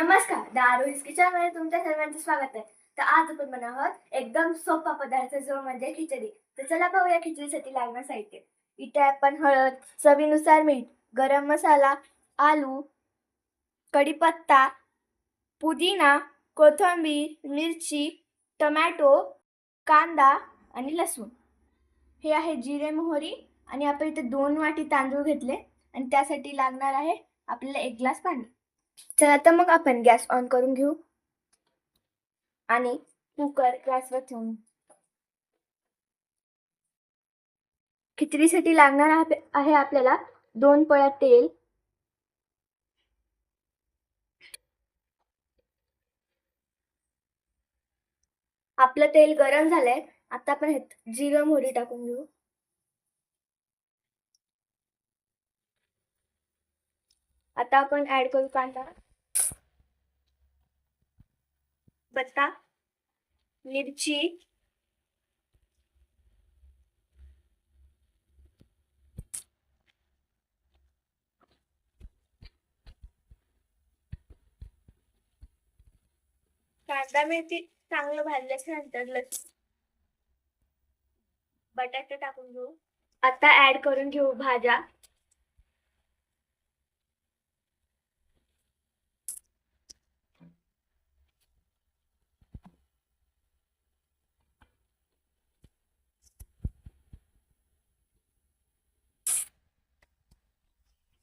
नमस्कार, द आरोहीज किचनमध्ये तुमच्या सर्वांचे स्वागत आहे. तर आज आपण बनवणार आहोत एकदम सोपा पदार्थ जो म्हणजे खिचडी. तर चला पाहूया खिचडीसाठी लागणारं साहित्य. इथे आपण हळद, चवीनुसार मीठ, गरम मसाला, आलू, कढीपत्ता, पुदिना, कोथिंबीर, मिरची, टोमॅटो, कांदा आणि लसूण. हे आहे जिरे मोहरी आणि आपण इथे 2 वाटी तांदूळ घेतले आणि त्यासाठी लागणार आहे आपल्याला 1 ग्लास पाणी. चला तर मग आपण गॅस ऑन करून घेऊ आणि कुकर गॅसवर ठेवून. खिचडीसाठी लागणार आहे आपल्याला 2 पळ्या तेल, आपलं तेल गरम झालंय. आता आपण जिरं मोहरी टाकून घेऊ. आता आपण ऍड करू कांदा, पत्ता, मिरची, कांदा मिरची चांगलं भाजल्याच्या नंतर लसूण, बटाटे टाकून घेऊ. आता ऍड करून घेऊ भाज्या.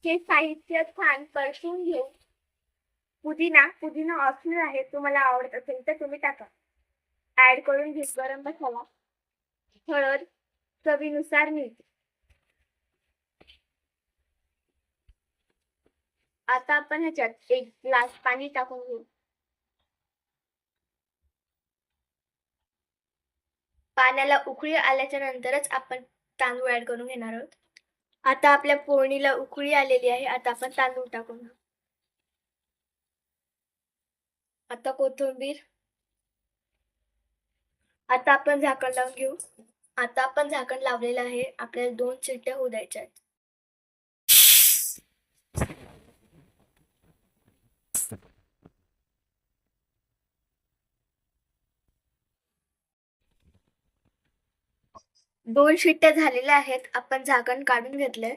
हे साहित्य छान परतून घेऊ. पुदिना ऑप्शनल आहे, तुम्हाला आवडत असेल तर तुम्ही टाका. ऍड करून घेऊ गरम मसाला, हळद, चवीनुसार मीठ. आता आपण ह्याच्यात 1 ग्लास पाणी टाकून घेऊ. पाण्याला उकळी आल्याच्या नंतरच आपण तांदूळ ऍड करून घेणार आहोत. आता आपल्या फोडणीला उकळी आलेली आहे. आता आपण तांदूळ टाकून घेऊ. आता कोथिंबीर. आता आपण झाकण लावून घेऊ. आता आपण झाकण लावलेलं आहे. आपल्याला 2 शिट्ट्या होऊ द्यायच्या आहेत. दोन शिट्ट्या झालेल्या आहेत. आपण झाकण काढून घेतलंय.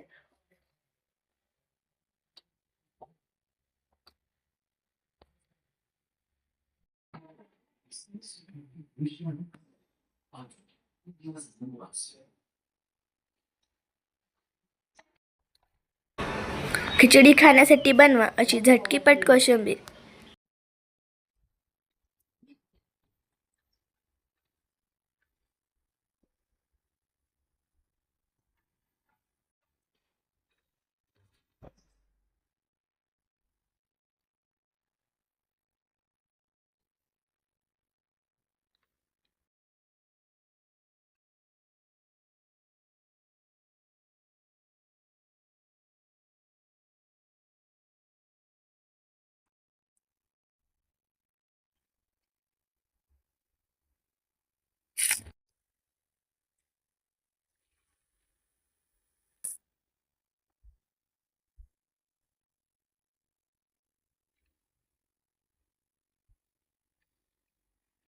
खिचडी खाण्यासाठी बनवा अशी झटकीपट कोशिंबीर.